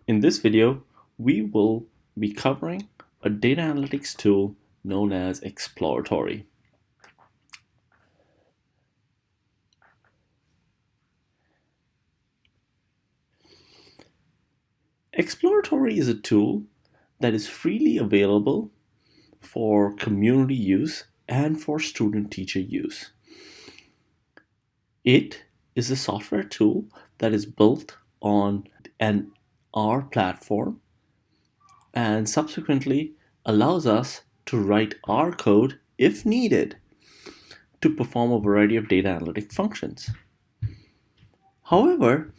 In this video, we will be covering a data analytics tool known as Exploratory. Exploratory is a tool that is freely available for community use and for student-teacher use. It is a software tool that is built on an R platform and subsequently allows us to write R code if needed to perform a variety of data analytic functions. However,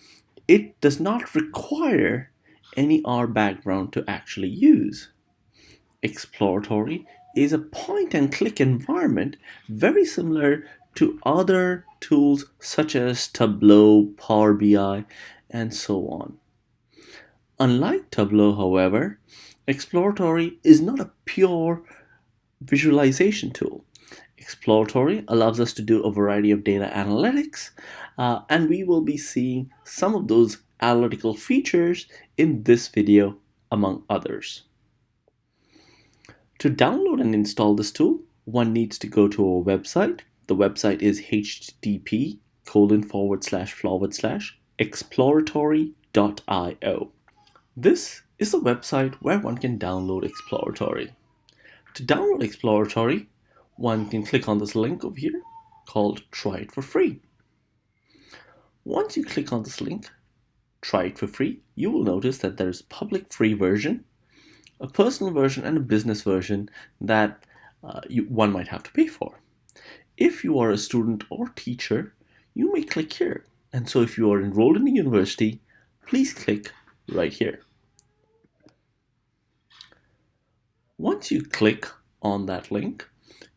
it does not require any R background to actually use. Exploratory is a point-and-click environment very similar to other tools such as Tableau, Power BI, and so on. Unlike Tableau, however, Exploratory is not a pure visualization tool. Exploratory allows us to do a variety of data analytics, and we will be seeing some of those analytical features in this video, among others. To download and install this tool, one needs to go to our website. The website is http://exploratory.io. This is the website where one can download Exploratory. To download Exploratory, one can click on this link over here called Try It for Free. Once you click on this link, Try It for Free, you will notice that there is a public free version, a personal version, and a business version that one might have to pay for. If you are a student or teacher, you may click here. And so if you are enrolled in a university, please click right here. Once you click on that link,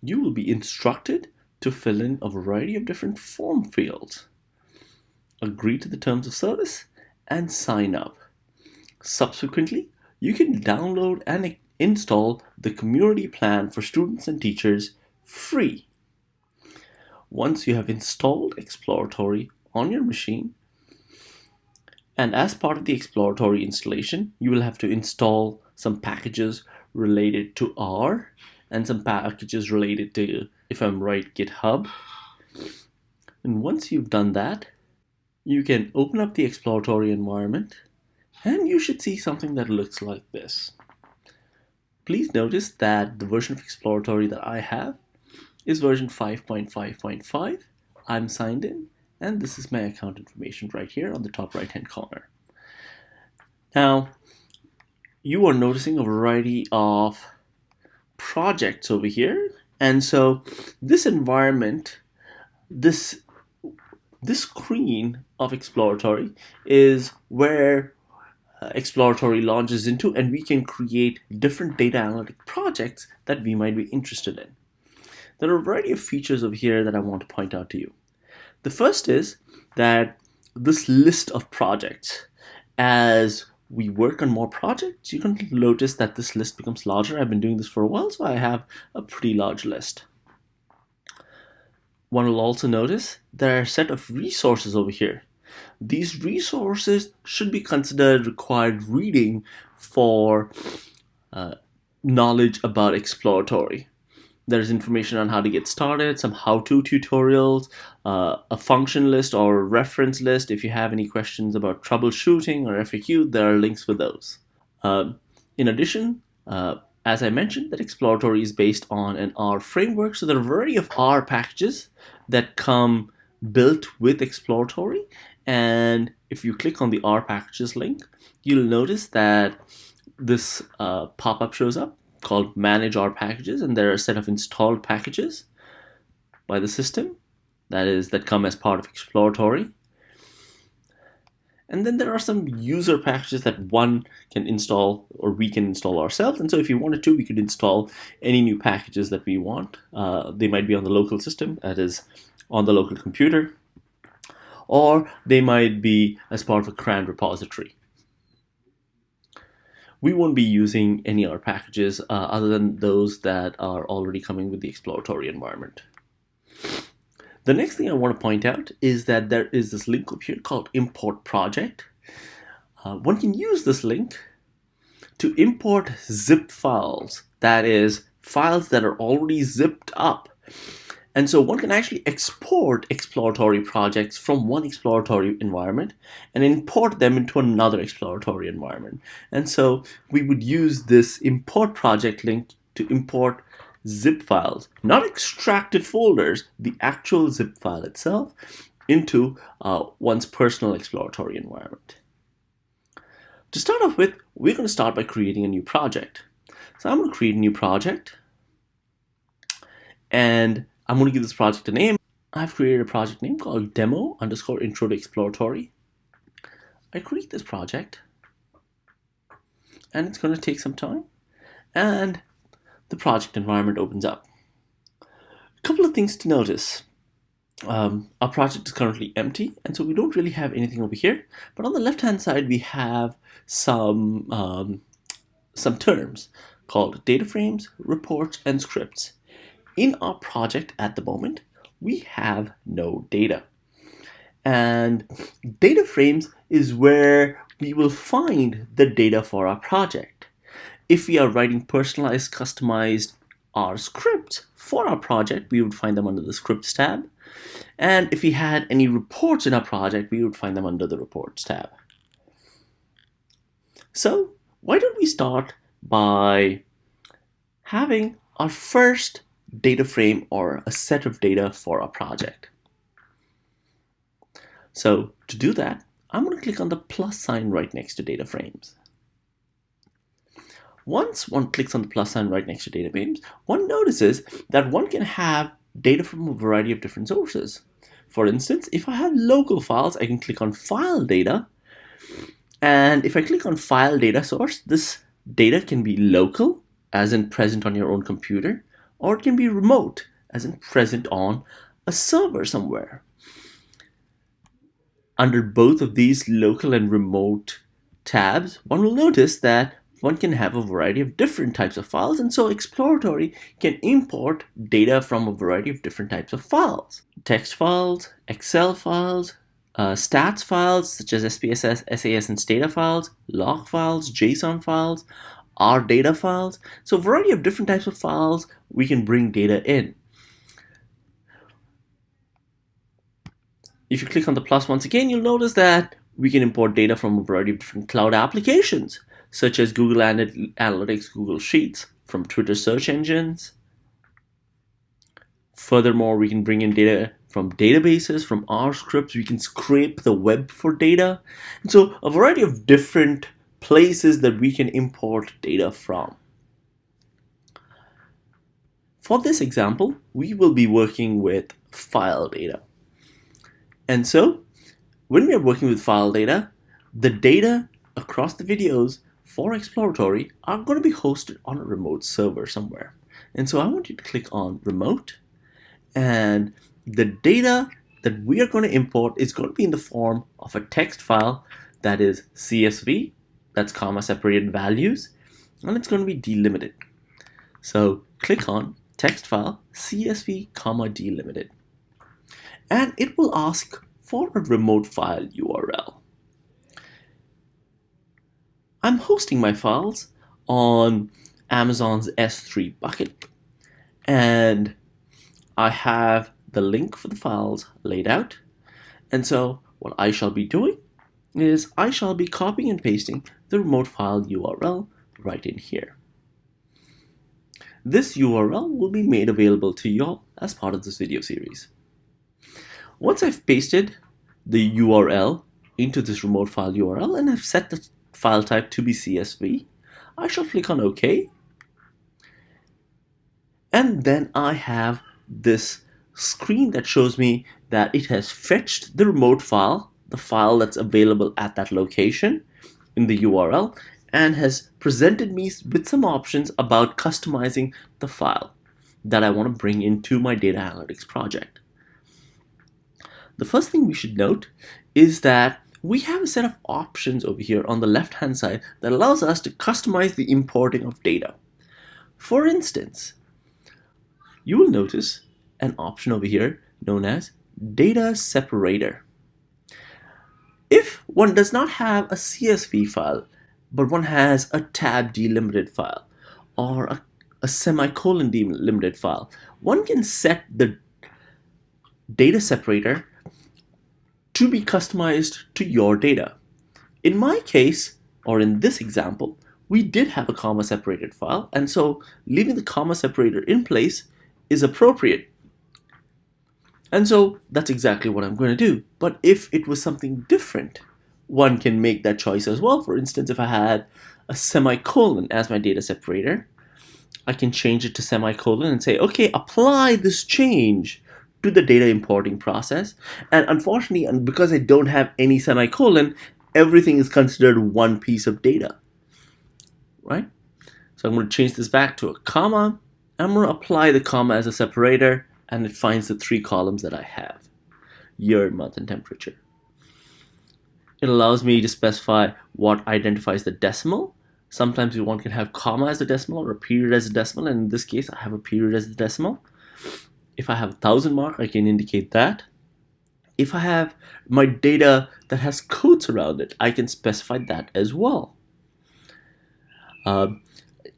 you will be instructed to fill in a variety of different form fields, agree to the terms of service, and sign up. Subsequently, you can download and install the community plan for students and teachers free. Once you have installed Exploratory on your machine, and as part of the Exploratory installation, you will have to install some packages related to R and some packages related to, if I'm right, GitHub. And once you've done that, you can open up the Exploratory environment and you should see something that looks like this. Please notice that the version of Exploratory that I have is version 5.5.5. I'm signed in, and this is my account information right here on the top right-hand corner. Now, you are noticing a variety of projects over here, and so this environment, this screen of Exploratory is where Exploratory launches into, and we can create different data analytic projects that we might be interested in. There are a variety of features over here that I want to point out to you. The first is that this list of projects, as we work on more projects, you can notice that this list becomes larger. I've been doing this for a while, so I have a pretty large list. One will also notice there are a set of resources over here. These resources should be considered required reading for knowledge about Exploratory. There's information on how to get started, some how-to tutorials, a function list or a reference list. If you have any questions about troubleshooting or FAQ, there are links for those. In addition, as I mentioned, that Exploratory is based on an R framework, so there are a variety of R packages that come built with Exploratory. And if you click on the R packages link, you'll notice that this pop-up shows up called Manage R Packages, and there are a set of installed packages by the system that come as part of Exploratory. And then there are some user packages that one can install or we can install ourselves. And so if you wanted to, we could install any new packages that we want. They might be on the local system, that is on the local computer, or they might be as part of a CRAN repository. We won't be using any other packages other than those that are already coming with the Exploratory environment. The next thing I want to point out is that there is this link up here called Import Project. one can use this link to import zip files, that is, files that are already zipped up. And so one can actually export exploratory projects from one exploratory environment and import them into another exploratory environment. And so we would use this import project link to import zip files, not extracted folders, the actual zip file itself, into one's personal exploratory environment. To start off with, we're going to start by creating a new project. So I'm going to create a new project, and I'm going to give this project a name. I've created a project name called demo_intro to exploratory. I create this project, and it's going to take some time, and the project environment opens up. A couple of things to notice. Our project is currently empty, and so we don't really have anything over here. But on the left-hand side, we have some terms called data frames, reports, and scripts. In our project at the moment, we have no data. And data frames is where we will find the data for our project. If we are writing personalized, customized R scripts for our project, we would find them under the Scripts tab. And if we had any reports in our project, we would find them under the Reports tab. So why don't we start by having our first data frame or a set of data for our project. So to do that, I'm going to click on the plus sign right next to data frames. Once one clicks on the plus sign right next to data frames, one notices that one can have data from a variety of different sources. For instance, if I have local files, I can click on File Data. And if I click on File Data Source, this data can be local, as in present on your own computer, or it can be remote, as in present on a server somewhere. Under both of these local and remote tabs, one will notice that one can have a variety of different types of files, and so Exploratory can import data from a variety of different types of files. Text files, Excel files, stats files such as SPSS, SAS, and Stata files, log files, JSON files, R data files. So a variety of different types of files we can bring data in. If you click on the plus once again, you'll notice that we can import data from a variety of different cloud applications, such as Google Analytics, Google Sheets, from Twitter search engines. Furthermore, we can bring in data from databases, from R scripts. We can scrape the web for data. And so a variety of different places that we can import data from. For this example, we will be working with file data. And so when we are working with file data, the data across the videos for Exploratory are going to be hosted on a remote server somewhere. And so I want you to click on Remote, and the data that we are going to import is going to be in the form of a text file that is CSV, that's comma separated values, and it's going to be delimited. So click on text file CSV comma delimited, and it will ask for a remote file URL. I'm hosting my files on Amazon's S3 bucket, and I have the link for the files laid out. And so what I shall be doing is I shall be copying and pasting the remote file URL right in here. This URL will be made available to you all as part of this video series. Once I've pasted the URL into this remote file URL and I've set the file type to be CSV, I shall click on OK. And then I have this screen that shows me that it has fetched the remote file, the file that's available at that location in the URL, and has presented me with some options about customizing the file that I want to bring into my data analytics project. The first thing we should note is that we have a set of options over here on the left hand side that allows us to customize the importing of data. For instance, you will notice an option over here known as Data Separator. If one does not have a CSV file, but one has a tab delimited file or a semicolon delimited file, one can set the data separator to be customized to your data. In my case, or in this example, we did have a comma separated file, and so leaving the comma separator in place is appropriate. And so that's exactly what I'm going to do. But if it was something different, one can make that choice as well. For instance, if I had a semicolon as my data separator, I can change it to semicolon and say, okay, apply this change to the data importing process. And unfortunately, and because I don't have any semicolon, everything is considered one piece of data, right? So I'm going to change this back to a comma. I'm going to apply the comma as a separator, and it finds the 3 columns that I have: year, month, and temperature. It allows me to specify what identifies the decimal. Sometimes one can have comma as a decimal or a period as a decimal, and in this case I have a period as a decimal. If I have a 1000 mark, I can indicate that. If I have my data that has quotes around it, I can specify that as well.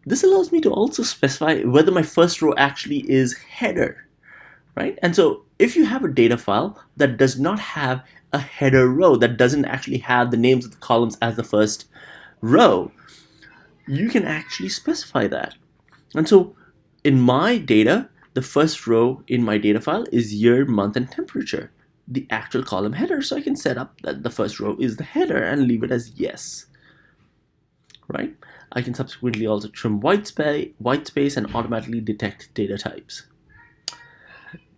This allows me to also specify whether my first row actually is header, right? And so if you have a data file that does not have a header row, that doesn't actually have the names of the columns as the first row, you can actually specify that. And so in my data, the first row in my data file is year, month, and temperature, the actual column header. So I can set up that the first row is the header and leave it as yes, right? I can subsequently also trim white space and automatically detect data types.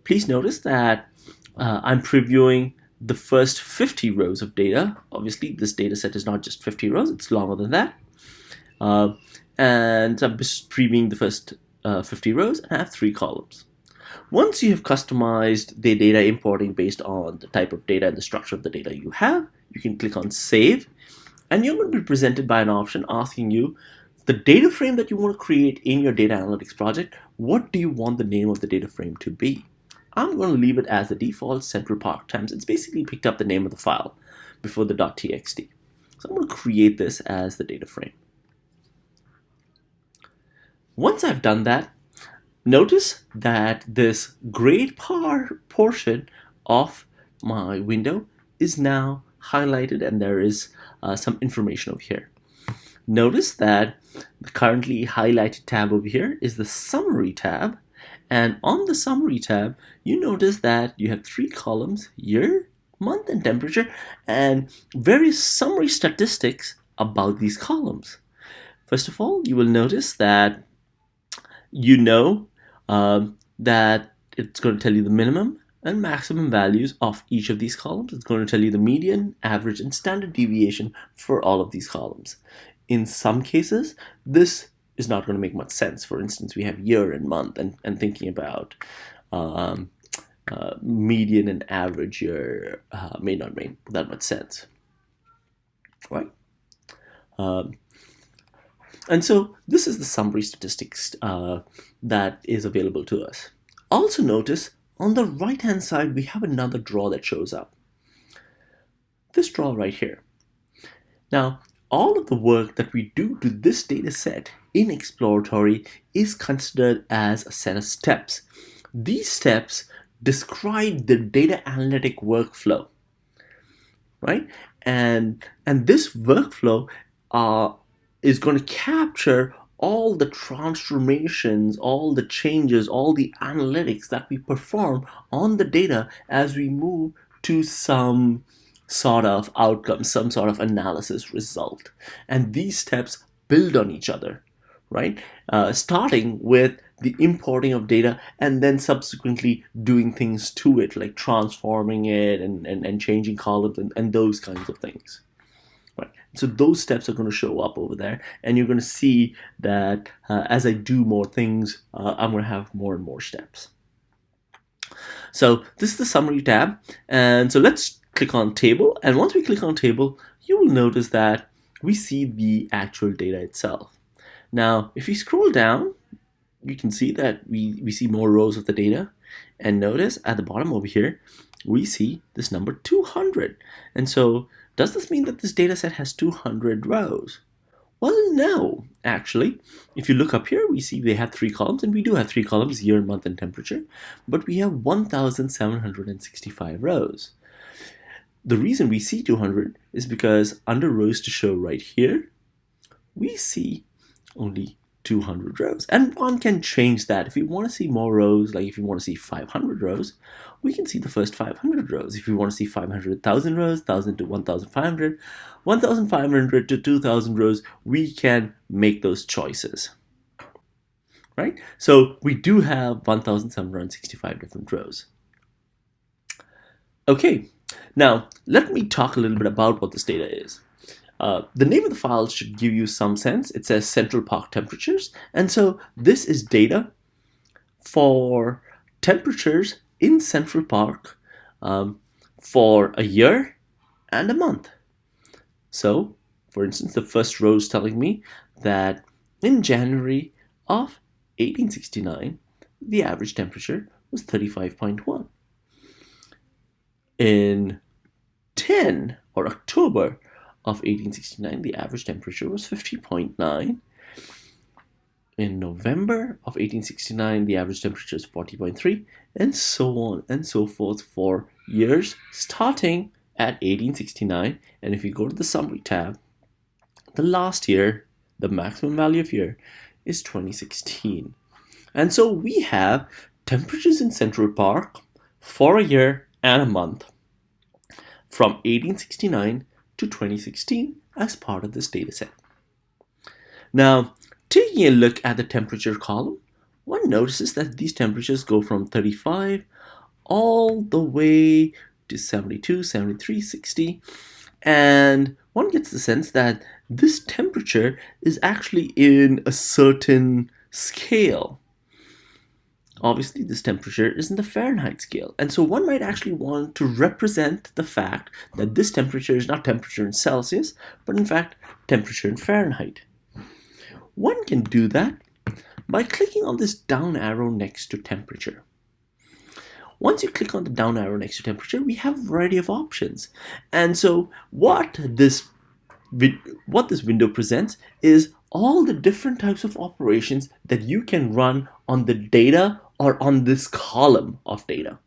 Please notice that I'm previewing the first 50 rows of data. Obviously, this data set is not just 50 rows, it's longer than that. And I'm just previewing the first 50 rows and I have 3 columns. Once you have customized the data importing based on the type of data and the structure of the data you have, you can click on Save, and you're going to be presented by an option asking you the data frame that you want to create in your data analytics project. What do you want the name of the data frame to be? I'm going to leave it as the default Central Park Times. It's basically picked up the name of the file before the .txt. So I'm going to create this as the data frame. Once I've done that, notice that this gray portion of my window is now highlighted, and there is some information over here. Notice that the currently highlighted tab over here is the Summary tab, and on the Summary tab, you notice that you have 3 columns: year, month, and temperature, and various summary statistics about these columns. First of all, you will notice that that it's going to tell you the minimum and maximum values of each of these columns. It's going to tell you the median, average, and standard deviation for all of these columns. In some cases, this is not going to make much sense. For instance, we have year and month, and thinking about median and average year may not make that much sense, right? And so this is the summary statistics that is available to us. Also notice on the right hand side we have another drawer that shows up. This drawer right here. Now all of the work that we do to this data set in Exploratory is considered as a set of steps. These steps describe the data analytic workflow, right? And this workflow is going to capture all the transformations, all the changes, all the analytics that we perform on the data as we move to some sort of outcome, some sort of analysis result. And these steps build on each other, right? Starting with the importing of data and then subsequently doing things to it, like transforming it and changing columns and those kinds of things. Right. So those steps are going to show up over there, and you're going to see that as I do more things, I'm going to have more and more steps. So this is the Summary tab, and so let's click on Table, and once we click on Table, you will notice that we see the actual data itself. Now, if we scroll down, you can see that we see more rows of the data, and notice at the bottom over here, we see this number 200, and so Does this mean that this data set has 200 rows? Well, no, actually. If you look up here, we see they have 3 columns, and we do have 3 columns, year, month, and temperature, but we have 1,765 rows. The reason we see 200 is because under rows to show right here, we see only 200 rows. And one can change that. If we want to see more rows, like if you want to see 500 rows, we can see the first 500 rows. If you want to see 500,000 rows, 1,000 to 1,500, 1,500 to 2,000 rows, we can make those choices. Right? So we do have 1,765 different rows. Okay, now let me talk a little bit about what this data is. The name of the file should give you some sense. It says Central Park temperatures. And so this is data for temperatures in Central Park for a year and a month. So, for instance, the first row is telling me that in January of 1869, the average temperature was 35.1. In October of 1869, the average temperature was 50.9. In November of 1869, the average temperature is 40.3, and so on and so forth for years starting at 1869. And if you go to the summary tab, the last year, the maximum value of year, is 2016. And so we have temperatures in Central Park for a year and a month from 1869 to 2016 as part of this data set. Now, taking a look at the temperature column, one notices that these temperatures go from 35 all the way to 72, 73, 60, and one gets the sense that this temperature is actually in a certain scale. Obviously, this temperature is in the Fahrenheit scale, and so one might actually want to represent the fact that this temperature is not temperature in Celsius, but in fact temperature in Fahrenheit. One can do that by clicking on this down arrow next to temperature. Once you click on the down arrow next to temperature, we have a variety of options. And so what this window presents is all the different types of operations that you can run on the data or on this column of data.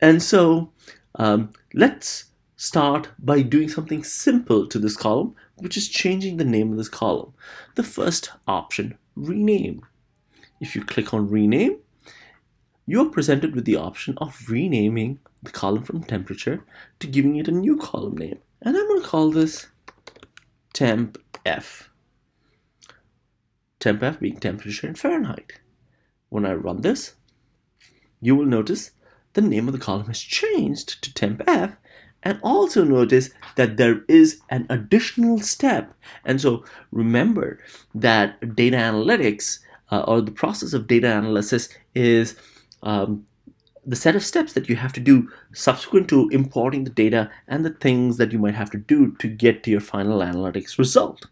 And so let's start by doing something simple to this column, which is changing the name of this column. The first option, rename. If you click on rename, you're presented with the option of renaming the column from temperature to giving it a new column name. And I'm going to call this temp F. Temp F being temperature in Fahrenheit. When I run this, you will notice the name of the column has changed to temp F, and also notice that there is an additional step. And so remember that data analytics or the process of data analysis is the set of steps that you have to do subsequent to importing the data and the things that you might have to do to get to your final analytics result.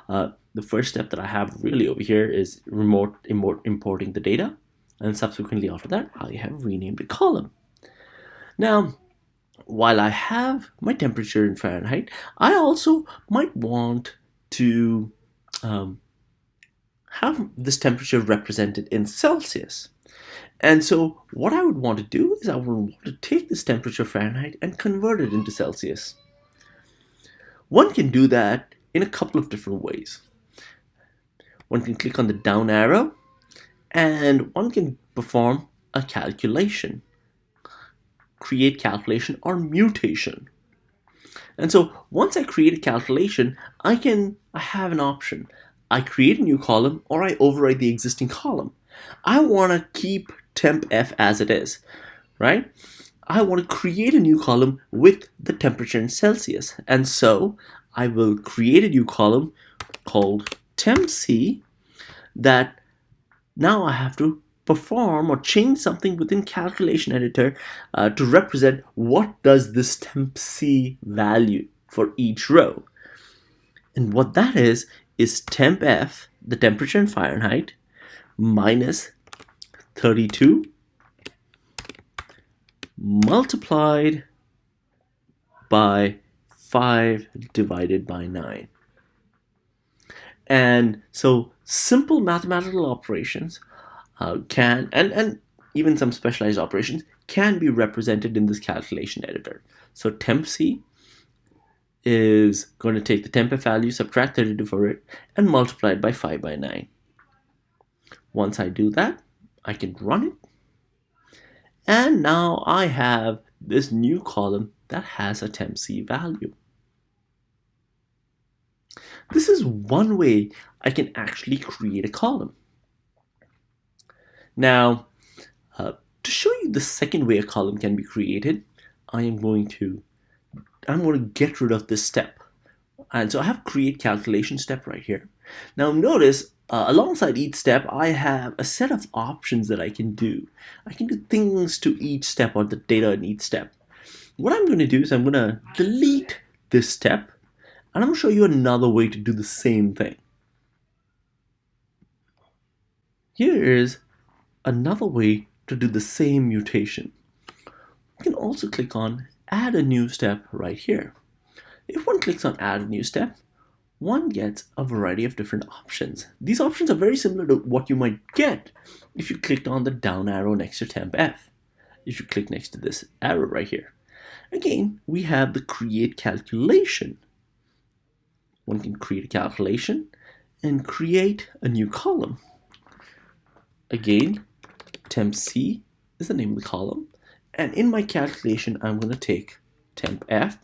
The first step that I have really over here is importing the data, and subsequently after that I have renamed the column. Now, while I have my temperature in Fahrenheit, I also might want to have this temperature represented in Celsius. And so what I would want to do is I would want to take this temperature Fahrenheit and convert it into Celsius. One can do that in a couple of different ways. One can click on the down arrow and one can perform a calculation, create calculation or mutation. And so once I create a calculation, I have an option. I create a new column or I override the existing column. I want to keep temp F as it is, right? I want to create a new column with the temperature in Celsius. And so I will create a new column called temp C that now I have to perform or change something within calculation editor to represent what does this temp C value for each row. And what that is temp F, the temperature in Fahrenheit, minus 32 multiplied by 5 divided by 9. And so simple mathematical operations and even some specialized operations can be represented in this calculation editor. So tempc is going to take the tempf value, subtract 32 for it, and multiply it by 5 by 9. Once I do that, I can run it. And now I have this new column that has a tempc value. This is one way I can actually create a column. Now, to show you the second way a column can be created, I'm going to get rid of this step. And so I have create calculation step right here. Now notice alongside each step, I have a set of options that I can do. I can do things to each step or the data in each step. What I'm going to do is I'm going to delete this step, and I'm going to show you another way to do the same thing. Here is another way to do the same mutation. You can also click on add a new step right here. If one clicks on add a new step, one gets a variety of different options. These options are very similar to what you might get if you clicked on the down arrow next to tempf. If you click next to this arrow right here. Again, we have the create calculation. One can create a calculation and create a new column. Again, tempc is the name of the column. And in my calculation, I'm going to take tempf,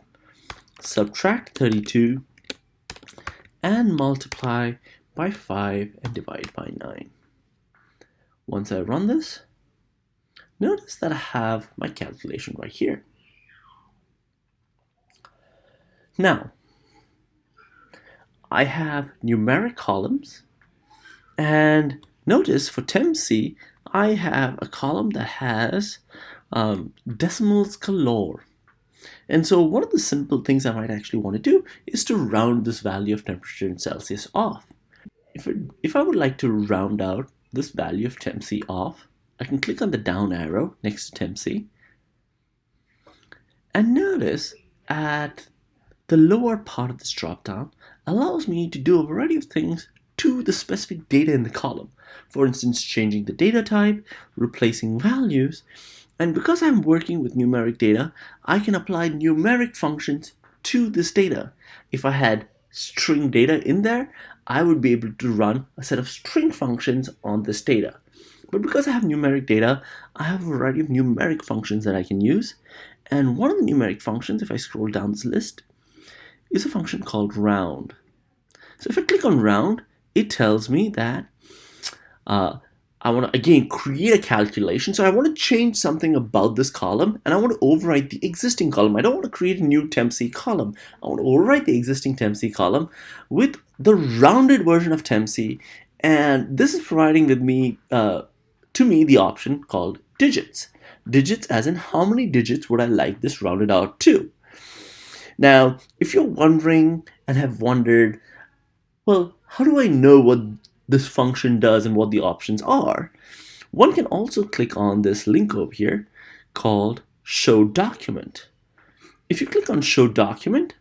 subtract 32, and multiply by 5 and divide by 9. Once I run this, notice that I have my calculation right here. Now, I have numeric columns, and notice for tempc, I have a column that has decimals galore. And so one of the simple things I might actually want to do is to round this value of temperature in Celsius off. If I would like to round out this value of tempc off, I can click on the down arrow next to tempc. And notice at the lower part of this drop-down allows me to do a variety of things to the specific data in the column. For instance, changing the data type, replacing values, and because I'm working with numeric data, I can apply numeric functions to this data. If I had string data in there, I would be able to run a set of string functions on this data. But because I have numeric data, I have a variety of numeric functions that I can use. And one of the numeric functions, if I scroll down this list, is a function called round. So if I click on round, it tells me that I want to again create a calculation. So I want to change something about this column, and I want to overwrite the existing column. I don't want to create a new tempc column. I want to overwrite the existing tempc column with the rounded version of tempc, and this is providing with me to me the option called digits. Digits as in how many digits would I like this rounded out to. Now, if you're wondering and have wondered, well, how do I know what this function does and what the options are? One can also click on this link over here called Show Document. If you click on Show Document,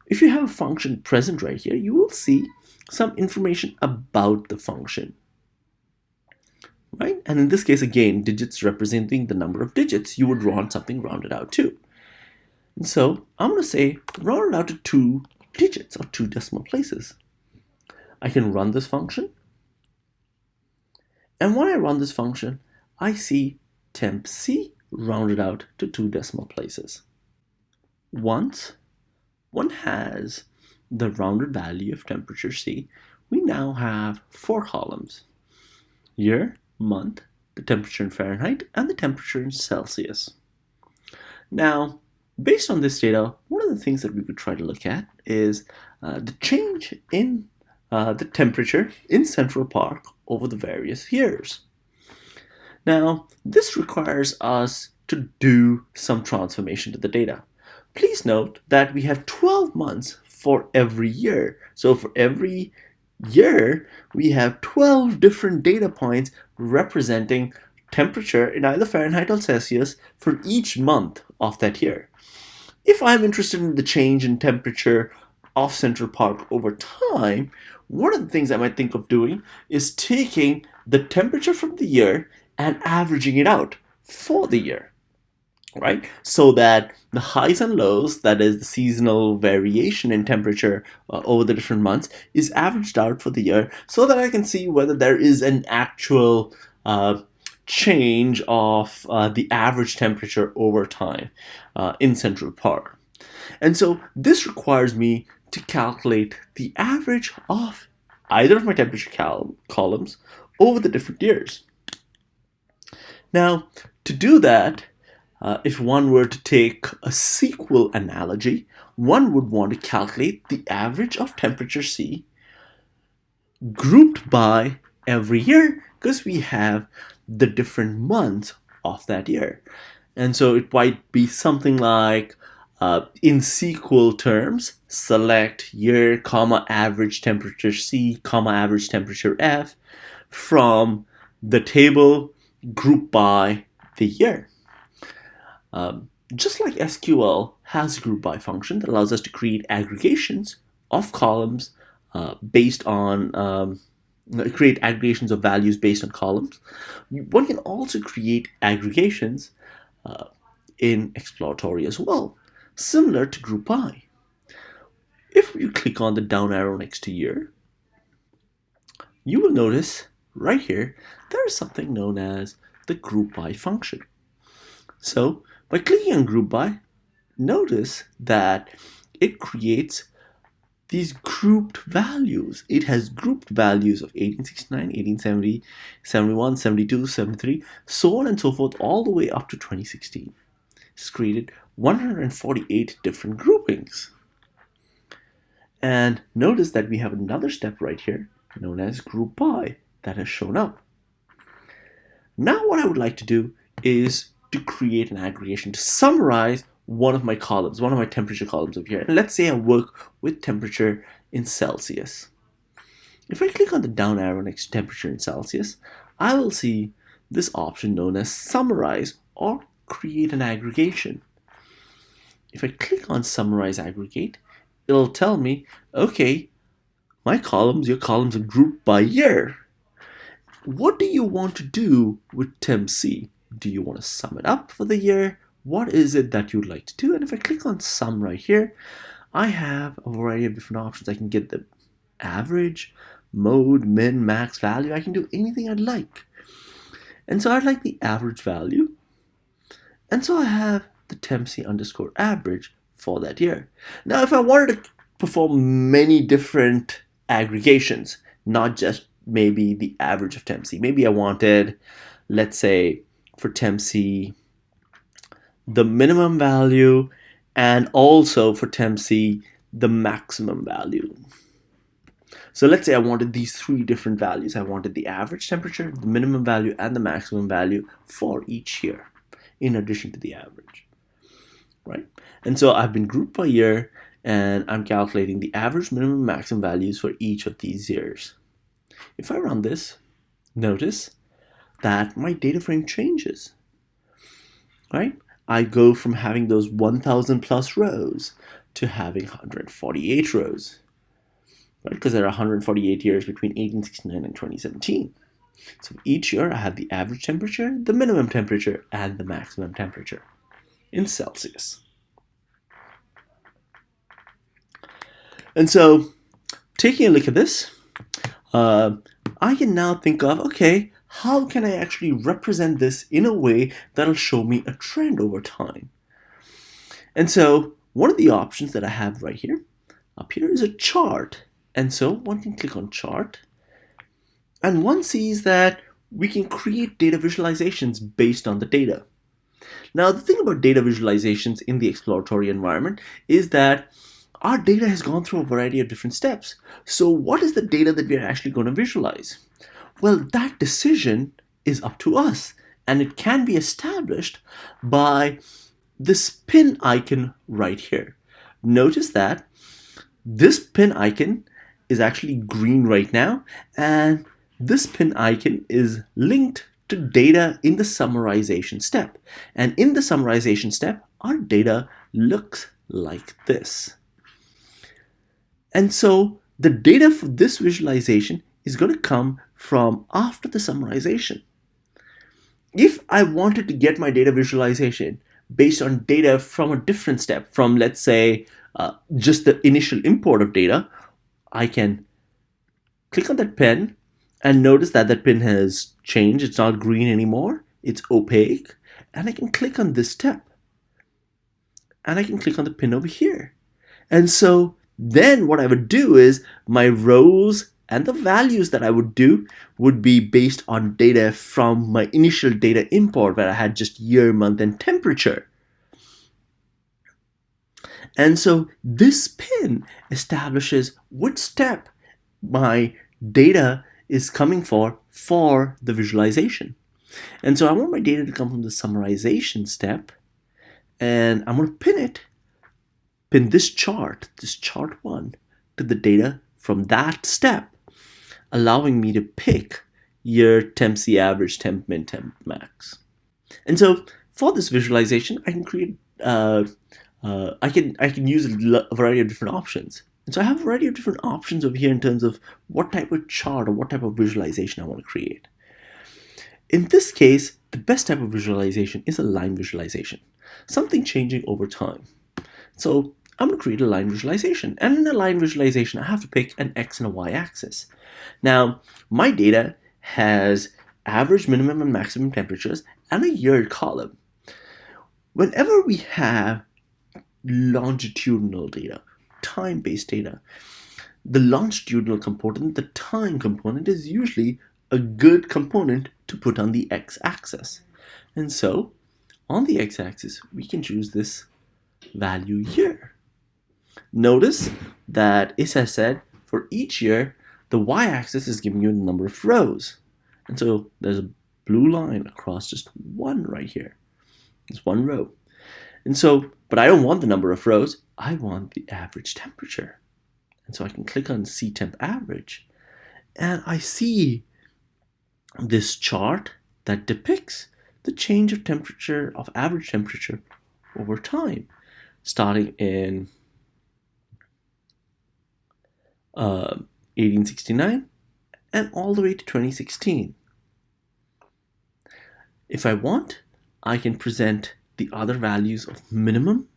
if you have a function present right here, you will see some information about the function. Right? And in this case, again, digits representing the number of digits you would want something rounded out to. And so I'm going to say round it out to 2 digits or 2 decimal places. I can run this function. And when I run this function, I see tempc rounded out to 2 decimal places. Once one has the rounded value of temperature C, we now have 4 columns: year, month, the temperature in Fahrenheit, and the temperature in Celsius. Now, based on this data, one of the things that we could try to look at is the change in the temperature in Central Park over the various years. Now, this requires us to do some transformation to the data. Please note that we have 12 months for every year. So for every year, we have 12 different data points representing temperature in either Fahrenheit or Celsius for each month of that year. If I'm interested in the change in temperature of Central Park over time, one of the things I might think of doing is taking the temperature from the year and averaging it out for the year, right? So that the highs and lows, that is the seasonal variation in temperature over the different months, is averaged out for the year so that I can see whether there is an actual change of the average temperature over time in Central Park. And so this requires me to calculate the average of either of my temperature columns over the different years. Now, to do that, if one were to take a sequel analogy, one would want to calculate the average of temperature C grouped by every year because we have the different months of that year. And so it might be something like, in sequel terms, select year, comma, average temperature C, comma, average temperature F from the table grouped by the year. Just like SQL has a group by function that allows us to create aggregations of columns based on create aggregations of values based on columns, one can also create aggregations in exploratory as well, similar to group by. If you click on the down arrow next to year, you will notice right here there is something known as the group by function. So by clicking on group by, notice that it creates these grouped values. It has grouped values of 1869, 1870, 71, 72, 73, so on and so forth, all the way up to 2016. It's created 148 different groupings. And notice that we have another step right here known as group by that has shown up. Now what I would like to do is to create an aggregation to summarize one of my columns, one of my temperature columns over here. And let's say I work with temperature in Celsius. If I click on the down arrow next to temperature in Celsius, I will see this option known as summarize or create an aggregation. If I click on summarize aggregate, it'll tell me, okay, your columns are grouped by year. What do you want to do with temp C? Do you want to sum it up for the year? What is it that you'd like to do? And if I click on sum right here, I have a variety of different options. I can get the average, mode, min, max value. I can do anything I'd like. And so I'd like the average value. And so I have the temp C underscore average for that year. Now, if I wanted to perform many different aggregations, not just maybe the average of temp C, maybe I wanted, let's say, for temp C, the minimum value, and also for temp C, the maximum value. So let's say I wanted these three different values. I wanted the average temperature, the minimum value, and the maximum value for each year, in addition to the average, right? And so I've been grouped by year, and I'm calculating the average, minimum, maximum values for each of these years. If I run this, notice that my data frame changes, right? I go from having those 1,000 plus rows to having 148 rows, right? Because there are 148 years between 1869 and 2017. So each year I have the average temperature, the minimum temperature, and the maximum temperature in Celsius. And so taking a look at this, I can now think of, okay, how can I actually represent this in a way that'll show me a trend over time? And so one of the options that I have right here, up here, is a chart. And so one can click on chart, and one sees that we can create data visualizations based on the data. Now, the thing about data visualizations in the exploratory environment is that our data has gone through a variety of different steps. So what is the data that we're actually going to visualize? Well, that decision is up to us, and it can be established by this pin icon right here. Notice that this pin icon is actually green right now, and this pin icon is linked to data in the summarization step. And in the summarization step, our data looks like this. And so the data for this visualization is going to come from after the summarization. If I wanted to get my data visualization based on data from a different step, from let's say just the initial import of data, I can click on that pen and notice that that pen has changed. It's not green anymore. It's opaque. And I can click on this step. And I can click on the pin over here. And so then what I would do is my rows and the values that I would do would be based on data from my initial data import where I had just year, month, and temperature. And so this pin establishes which step my data is coming for the visualization. And so I want my data to come from the summarization step, and I'm going to pin this chart 1, to the data from that step, allowing me to pick year, temp C average, temp min, temp max. And so for this visualization, I can create I can use a variety of different options. And so I have a variety of different options over here in terms of what type of chart or what type of visualization I want to create. In this case, the best type of visualization is a line visualization, something changing over time. So I'm going to create a line visualization. And in a line visualization, I have to pick an X and a Y axis. Now, my data has average, minimum, and maximum temperatures and a year column. Whenever we have longitudinal data, time-based data, the longitudinal component, the time component, is usually a good component to put on the x-axis. And so on the x-axis, we can choose this value here. Notice that, as I said, for each year, the y-axis is giving you the number of rows. And so there's a blue line across just one right here. It's one row. And so, but I don't want the number of rows. I want the average temperature. And so I can click on see temp average. And I see this chart that depicts the change of temperature, of average temperature over time, starting in 1869 and all the way to 2016. If I want, I can present the other values of minimum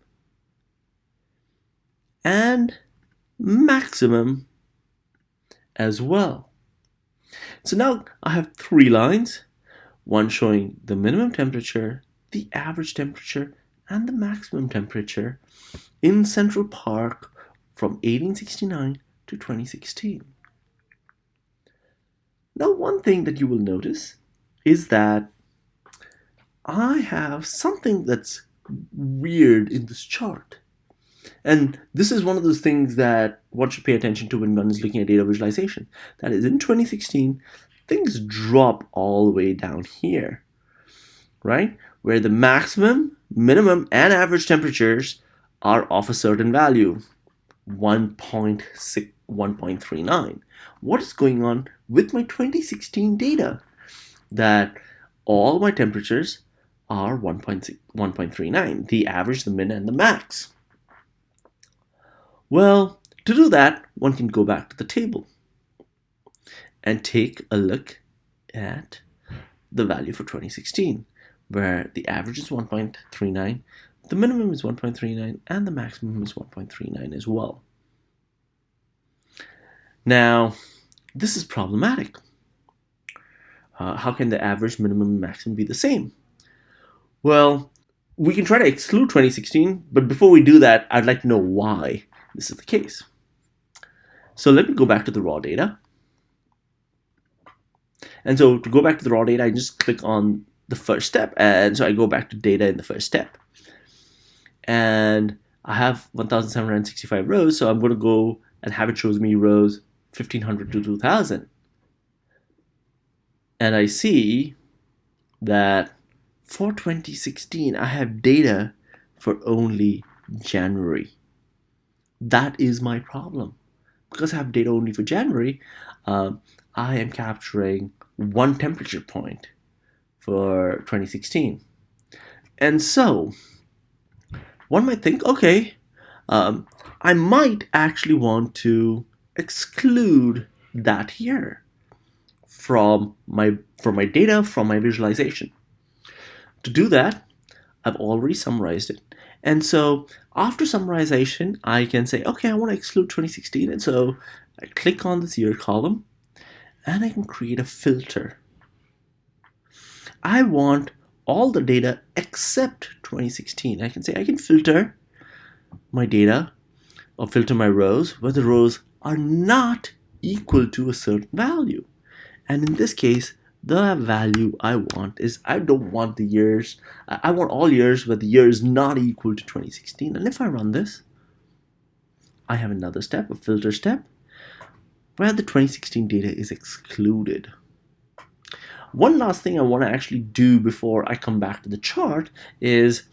and maximum as well. So now I have 3 lines, one showing the minimum temperature, the average temperature, and the maximum temperature in Central Park from 1869 to 2016. Now, one thing that you will notice is that I have something that's weird in this chart. And this is one of those things that one should pay attention to when one is looking at data visualization. That is, in 2016, things drop all the way down here, right? Where the maximum, minimum, and average temperatures are of a certain value, 1.39. What is going on with my 2016 data? That all my temperatures are 1.39, the average, the min, and the max. Well, to do that, one can go back to the table and take a look at the value for 2016, where the average is 1.39, the minimum is 1.39, and the maximum is 1.39 as well. Now, this is problematic. How can the average, minimum, and maximum be the same? Well, we can try to exclude 2016, but before we do that, I'd like to know why this is the case. So let me go back to the raw data. And so to go back to the raw data, I just click on the first step. And so I go back to data in the first step. And I have 1,765 rows. So I'm going to go and have it shows me rows 1,500 to 2,000. And I see that for 2016, I have data for only January. That is my problem. Because I have data only for January, I am capturing one temperature point for 2016. And so, One might think, okay, um, I might actually want to exclude that here from my data, from my visualization. To do that, I've already summarized it. And so after summarization, I can say, okay, I want to exclude 2016. And so I click on this year column and I can create a filter. I want all the data except 2016. I can say I can filter my data or filter my rows where the rows are not equal to a certain value. And in this case, the value I want is, I don't want the years, I want all years where the year is not equal to 2016. And if I run this, I have another step, a filter step, where the 2016 data is excluded. One last thing I want to actually do before I come back to the chart is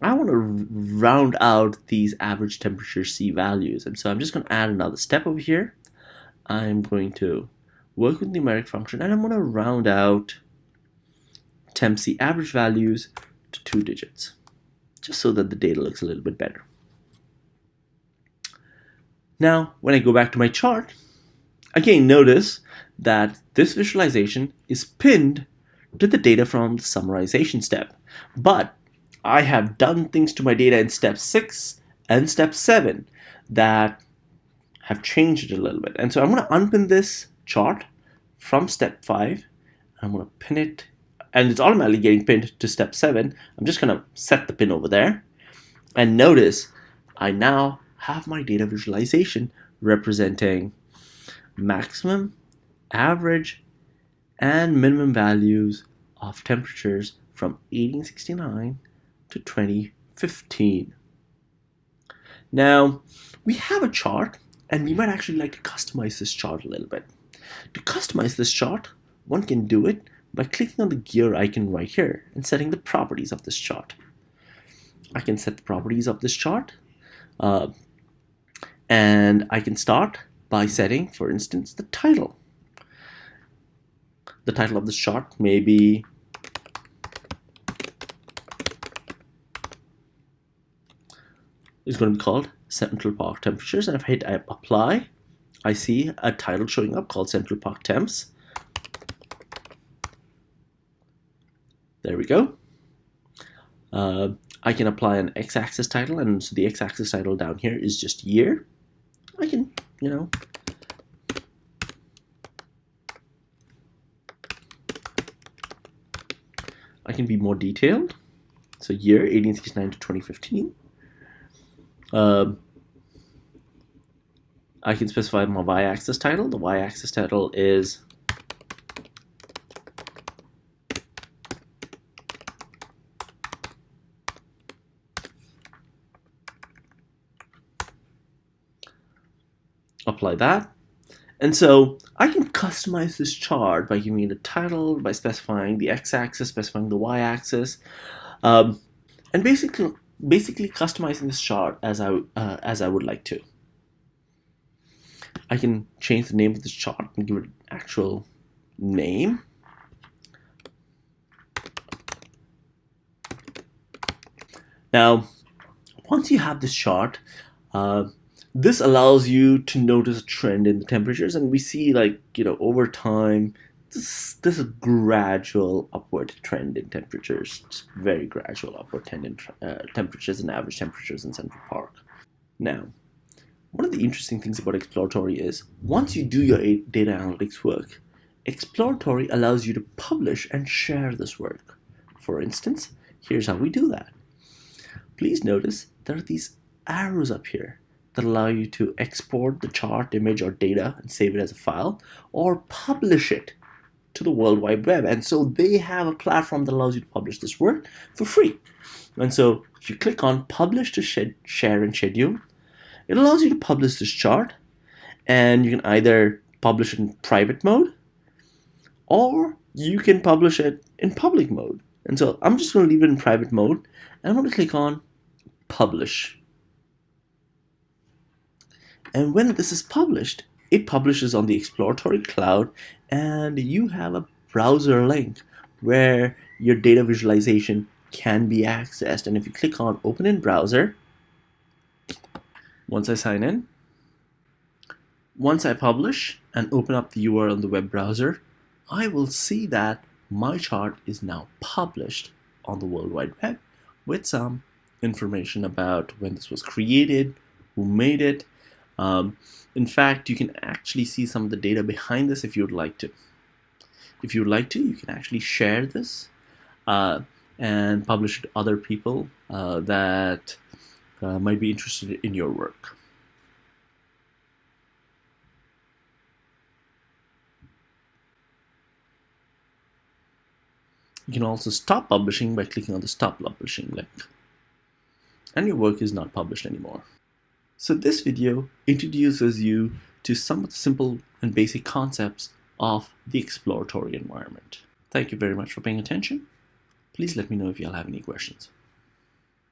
I want to round out these average temperature C values. And so I'm just going to add another step over here. I'm going to work with the numeric function and I'm going to round out temp C average values to 2 digits, just so that the data looks a little bit better. Now, when I go back to my chart, again, notice that this visualization is pinned to the data from the summarization step. But I have done things to my data in step 6 and step 7 that have changed it a little bit. And so I'm going to unpin this chart from step 5. I'm going to pin it, and it's automatically getting pinned to step 7. I'm just going to set the pin over there. And notice I now have my data visualization representing maximum, average, and minimum values of temperatures from 1869 to 2015. Now, we have a chart, and we might actually like to customize this chart a little bit. To customize this chart, one can do it by clicking on the gear icon right here and setting the properties of this chart. I can set the properties of this chart, and I can start by setting, for instance, the title. The title of this chart may be is going to be called Central Park Temperatures, and if I hit apply, I see a title showing up called Central Park Temps. There we go. I can apply an x-axis title, and so the x-axis title down here is just year. I can, I can be more detailed. So year 1869 to 2015. I can specify my y-axis title. The y-axis title is apply that. And so I can customize this chart by giving it a title, by specifying the x-axis, specifying the y-axis, and basically customizing this chart as I would like to. I can change the name of this chart and give it an actual name. Now, once you have this chart, this allows you to notice a trend in the temperatures, and we see, over time, this is a gradual upward trend in temperatures, just very gradual upward trend in temperatures and average temperatures in Central Park. Now, one of the interesting things about Exploratory is, once you do your data analytics work, Exploratory allows you to publish and share this work. For instance, here's how we do that. Please notice there are these arrows up here that allow you to export the chart, image, or data and save it as a file, or publish it to the World Wide Web. And so they have a platform that allows you to publish this work for free. And so if you click on Publish to Share and Schedule, it allows you to publish this chart, and you can either publish it in private mode, or you can publish it in public mode. And so I'm just going to leave it in private mode, and I'm going to click on Publish. And when this is published, it publishes on the Exploratory Cloud, and you have a browser link where your data visualization can be accessed. And if you click on Open in Browser, once I sign in, once I publish and open up the URL in the web browser, I will see that my chart is now published on the World Wide Web with some information about when this was created, who made it. In fact, you can actually see some of the data behind this if you would like to. If you would like to, you can actually share this and publish it to other people that might be interested in your work. You can also stop publishing by clicking on the Stop Publishing link. And your work is not published anymore. So this video introduces you to some of the simple and basic concepts of the exploratory environment. Thank you very much for paying attention. Please let me know if you'll have any questions.